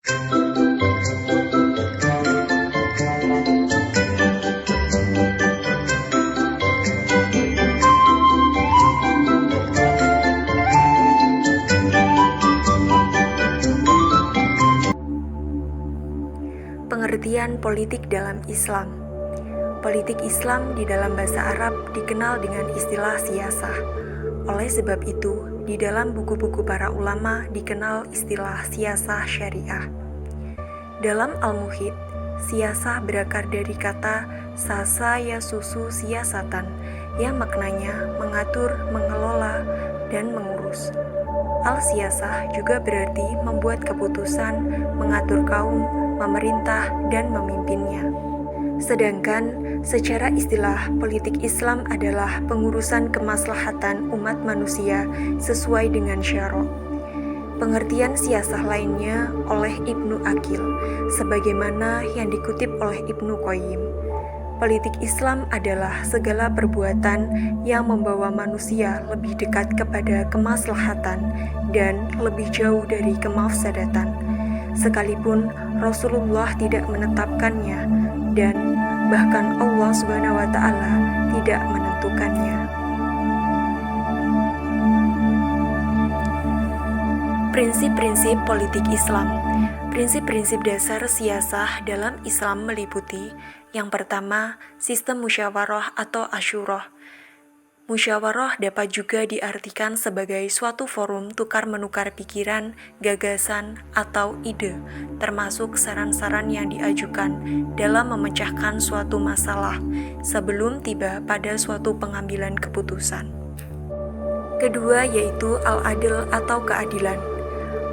Pengertian politik dalam Islam. Politik Islam di dalam bahasa Arab dikenal dengan istilah siyasah. Oleh sebab itu, di dalam buku-buku para ulama dikenal istilah siyasah syariah. Dalam Al-Muhit, siyasah berakar dari kata sasa yasusu siyasatan, yang maknanya mengatur, mengelola, dan mengurus. Al-siyasah juga berarti membuat keputusan, mengatur kaum, memerintah, dan memimpinnya. Sedangkan secara istilah, politik Islam adalah pengurusan kemaslahatan umat manusia sesuai dengan syara'. Pengertian siyasah lainnya oleh Ibnu Aqil, sebagaimana yang dikutip oleh Ibnu Qayyim. Politik Islam adalah segala perbuatan yang membawa manusia lebih dekat kepada kemaslahatan dan lebih jauh dari kemafsadatan, sekalipun Rasulullah tidak menetapkannya dan bahkan Allah SWT tidak menentukannya. Prinsip-prinsip politik Islam. Prinsip-prinsip dasar siyasah dalam Islam meliputi: yang pertama, sistem musyawarah atau asyurah. Musyawarah dapat juga diartikan sebagai suatu forum tukar-menukar pikiran, gagasan, atau ide, termasuk saran-saran yang diajukan dalam memecahkan suatu masalah sebelum tiba pada suatu pengambilan keputusan. Kedua yaitu al-adl atau keadilan.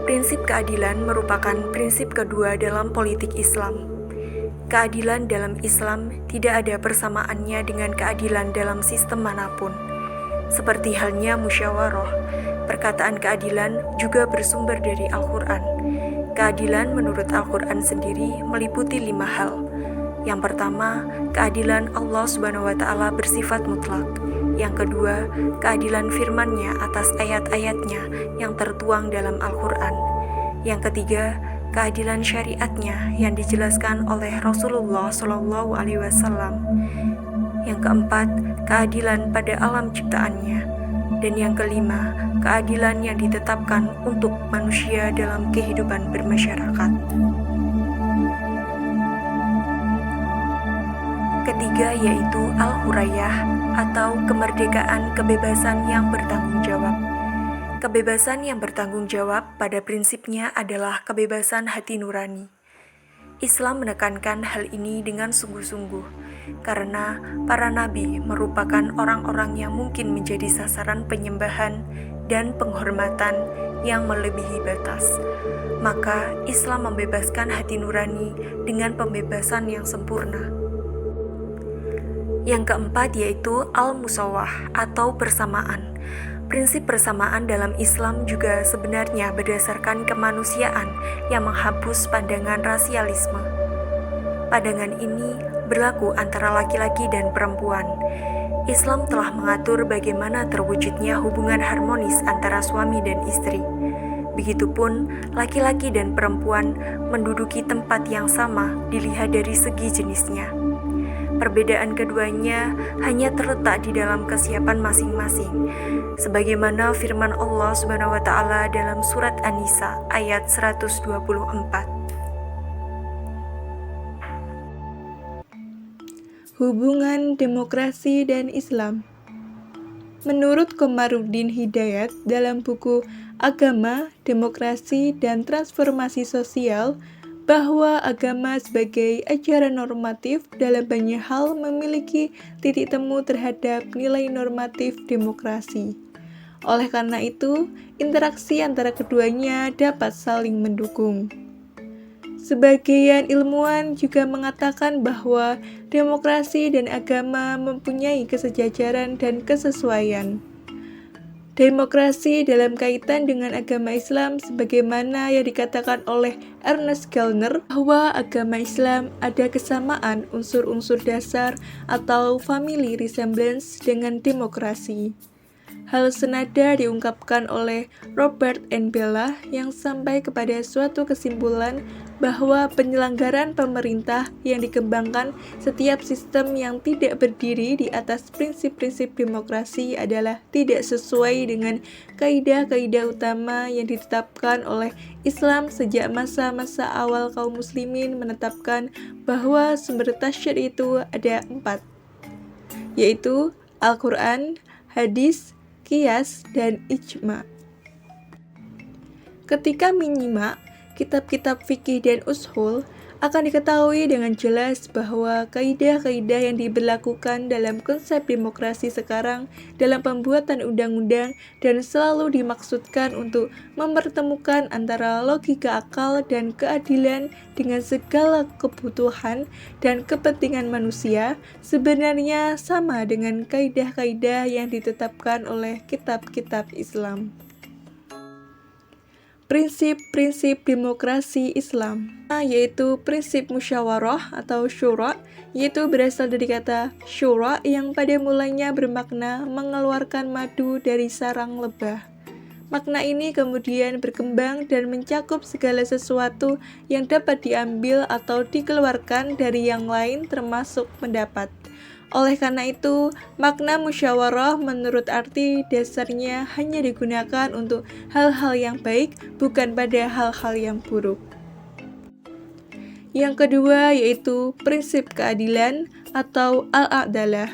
Prinsip keadilan merupakan prinsip kedua dalam politik Islam. Keadilan dalam Islam tidak ada persamaannya dengan keadilan dalam sistem manapun. Seperti halnya musyawarah, perkataan keadilan juga bersumber dari Al-Quran. Keadilan menurut Al-Quran sendiri meliputi 5 hal. Yang pertama, keadilan Allah SWT bersifat mutlak. Yang kedua, keadilan firman-Nya atas ayat-ayatnya yang tertuang dalam Al-Quran. Yang ketiga, keadilan syariatnya yang dijelaskan oleh Rasulullah SAW. Yang keempat, keadilan pada alam ciptaannya. Dan yang kelima, keadilan yang ditetapkan untuk manusia dalam kehidupan bermasyarakat. Ketiga yaitu al-hurriyah atau kemerdekaan kebebasan yang bertanggung jawab. Kebebasan yang bertanggung jawab pada prinsipnya adalah kebebasan hati nurani. Islam menekankan hal ini dengan sungguh-sungguh, karena para nabi merupakan orang-orang yang mungkin menjadi sasaran penyembahan dan penghormatan yang melebihi batas. Maka Islam membebaskan hati nurani dengan pembebasan yang sempurna. Yang keempat yaitu al-musawah atau persamaan. Prinsip persamaan dalam Islam juga sebenarnya berdasarkan kemanusiaan yang menghapus pandangan rasialisme. Pandangan ini berlaku antara laki-laki dan perempuan. Islam telah mengatur bagaimana terwujudnya hubungan harmonis antara suami dan istri. Begitupun laki-laki dan perempuan menduduki tempat yang sama dilihat dari segi jenisnya. Perbedaan keduanya hanya terletak di dalam kesiapan masing-masing, sebagaimana firman Allah SWT dalam surat An-Nisa ayat 124. Hubungan demokrasi dan Islam. Menurut Komarudin Hidayat dalam buku Agama, Demokrasi, dan Transformasi Sosial, bahwa agama sebagai ajaran normatif dalam banyak hal memiliki titik temu terhadap nilai normatif demokrasi. Oleh karena itu, interaksi antara keduanya dapat saling mendukung. Sebagian ilmuwan juga mengatakan bahwa demokrasi dan agama mempunyai kesejajaran dan kesesuaian. Demokrasi dalam kaitan dengan agama Islam sebagaimana yang dikatakan oleh Ernest Gellner bahwa agama Islam ada kesamaan unsur-unsur dasar atau family resemblance dengan demokrasi. Hal senada diungkapkan oleh Robert N. Bellah yang sampai kepada suatu kesimpulan bahwa penyelenggaraan pemerintah yang dikembangkan setiap sistem yang tidak berdiri di atas prinsip-prinsip demokrasi adalah tidak sesuai dengan kaidah-kaidah utama yang ditetapkan oleh Islam sejak masa-masa awal kaum muslimin menetapkan bahwa sumber tasyri' itu ada 4, yaitu Al-Quran, hadis, qiyas, dan ijma'. Ketika menyimak kitab-kitab fikih dan ushul, akan diketahui dengan jelas bahwa kaidah-kaidah yang diberlakukan dalam konsep demokrasi sekarang dalam pembuatan undang-undang dan selalu dimaksudkan untuk mempertemukan antara logika akal dan keadilan dengan segala kebutuhan dan kepentingan manusia sebenarnya sama dengan kaidah-kaidah yang ditetapkan oleh kitab-kitab Islam. Prinsip-prinsip demokrasi Islam, yaitu prinsip musyawarah atau syura, yaitu berasal dari kata syura yang pada mulanya bermakna mengeluarkan madu dari sarang lebah. Makna ini kemudian berkembang dan mencakup segala sesuatu yang dapat diambil atau dikeluarkan dari yang lain termasuk pendapat. Oleh karena itu, makna musyawarah menurut arti dasarnya hanya digunakan untuk hal-hal yang baik, bukan pada hal-hal yang buruk. Yang kedua yaitu prinsip keadilan atau al-adalah.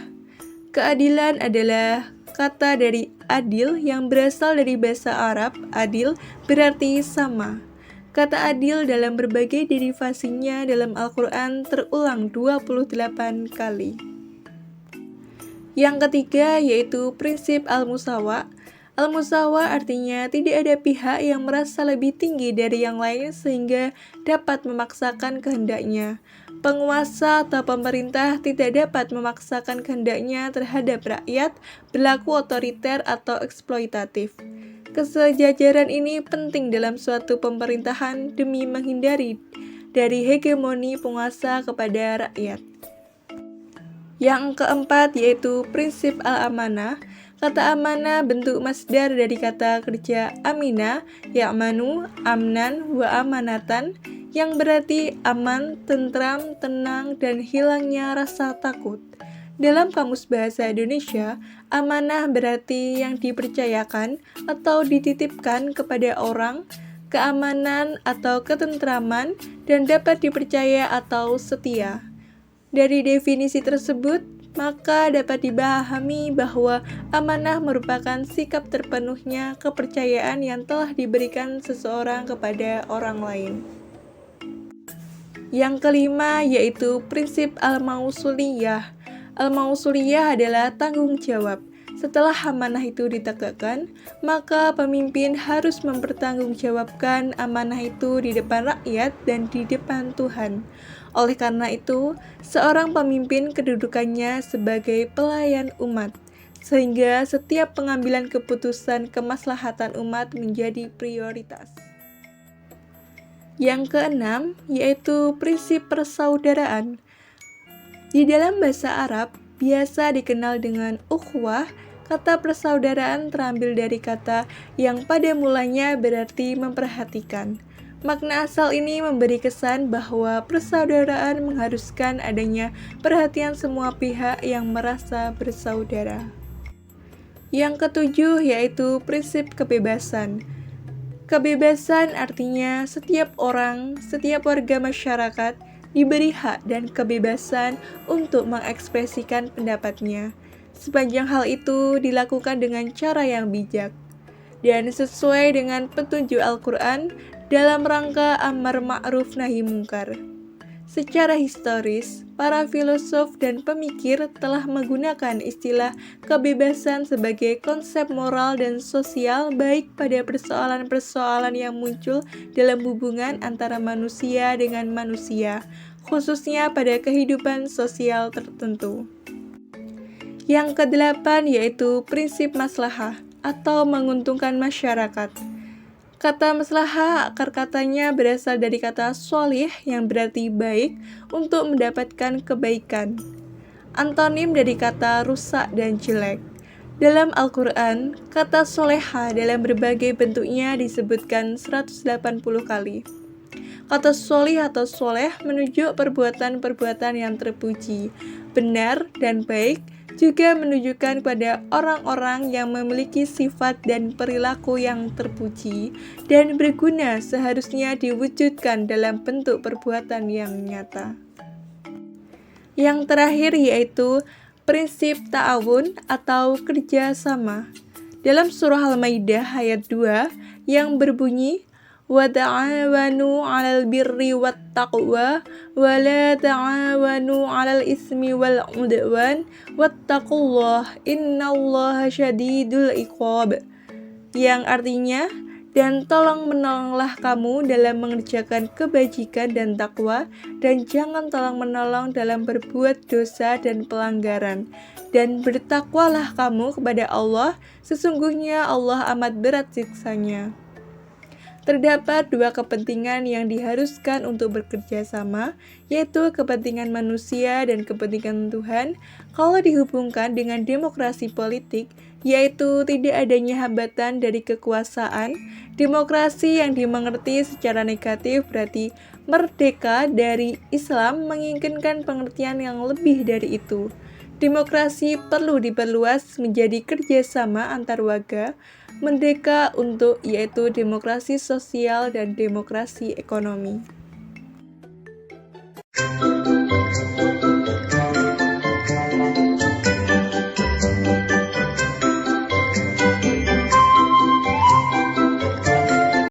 Keadilan adalah kata dari adil yang berasal dari bahasa Arab. Adil berarti sama. Kata adil dalam berbagai derivasinya dalam Al-Quran terulang 28 kali. Yang ketiga yaitu prinsip al-musawa. Al-musawa artinya tidak ada pihak yang merasa lebih tinggi dari yang lain sehingga dapat memaksakan kehendaknya. Penguasa atau pemerintah tidak dapat memaksakan kehendaknya terhadap rakyat, berlaku otoriter atau eksploitatif. Kesejajaran ini penting dalam suatu pemerintahan demi menghindari dari hegemoni penguasa kepada rakyat. Yang keempat yaitu prinsip al-amanah. Kata amanah bentuk masdar dari kata kerja amina, ya'manu, amnan, wa amanatan, yang berarti aman, tentram, tenang, dan hilangnya rasa takut. Dalam Kamus Bahasa Indonesia, amanah berarti yang dipercayakan atau dititipkan kepada orang, keamanan atau ketentraman, dan dapat dipercaya atau setia. Dari definisi tersebut, maka dapat dipahami bahwa amanah merupakan sikap terpenuhnya kepercayaan yang telah diberikan seseorang kepada orang lain. Yang kelima yaitu prinsip al-mausuliyah. Al-mausuliyah adalah tanggung jawab. Setelah amanah itu ditegakkan, maka pemimpin harus mempertanggungjawabkan amanah itu di depan rakyat dan di depan Tuhan. Oleh karena itu, seorang pemimpin kedudukannya sebagai pelayan umat, sehingga setiap pengambilan keputusan kemaslahatan umat menjadi prioritas. Yang keenam, yaitu prinsip persaudaraan. Di dalam bahasa Arab, biasa dikenal dengan ukhuwah. Kata persaudaraan terambil dari kata yang pada mulanya berarti memperhatikan. Makna asal ini memberi kesan bahwa persaudaraan mengharuskan adanya perhatian semua pihak yang merasa bersaudara. Yang ketujuh yaitu prinsip kebebasan. Kebebasan artinya setiap orang, setiap warga masyarakat diberi hak dan kebebasan untuk mengekspresikan pendapatnya. Sepanjang hal itu dilakukan dengan cara yang bijak dan sesuai dengan petunjuk Al-Quran dalam rangka amar ma'ruf nahi mungkar. Secara historis, para filosof dan pemikir telah menggunakan istilah kebebasan sebagai konsep moral dan sosial baik pada persoalan-persoalan yang muncul dalam hubungan antara manusia dengan manusia, khususnya pada kehidupan sosial tertentu. Yang kedelapan yaitu prinsip maslahah atau menguntungkan masyarakat. Kata maslahah akar katanya berasal dari kata sholih yang berarti baik untuk mendapatkan kebaikan. Antonim dari kata rusak dan jelek. Dalam Al-Quran, kata soleha dalam berbagai bentuknya disebutkan 180 kali. Kata solih atau soleh menunjuk perbuatan-perbuatan yang terpuji, benar, dan baik, juga menunjukkan kepada orang-orang yang memiliki sifat dan perilaku yang terpuji dan berguna seharusnya diwujudkan dalam bentuk perbuatan yang nyata. Yang terakhir yaitu prinsip ta'awun atau kerjasama. Dalam surah Al-Maidah ayat 2 yang berbunyi وَتَعَاوَنُوا عَلَى الْبِرِّ وَالتَّقْوَى وَلَا تَعَاوَنُوا عَلَى الْإِثْمِ وَالْعُدْوَانِ وَاتَّقُوا اللَّهَ إِنَّ اللَّهَ شَدِيدُ الْعِقَابِ, yang artinya, dan tolong-menolonglah kamu dalam mengerjakan kebajikan dan takwa, dan jangan tolong-menolong dalam berbuat dosa dan pelanggaran. Dan bertakwalah kamu kepada Allah, sesungguhnya Allah amat berat siksanya. Terdapat dua kepentingan yang diharuskan untuk bekerja sama, yaitu kepentingan manusia dan kepentingan Tuhan. Kalau dihubungkan dengan demokrasi politik, yaitu tidak adanya hambatan dari kekuasaan, demokrasi yang dimengerti secara negatif berarti merdeka dari Islam menginginkan pengertian yang lebih dari itu. Demokrasi perlu diperluas menjadi kerjasama antar warga, merdeka untuk yaitu demokrasi sosial dan demokrasi ekonomi.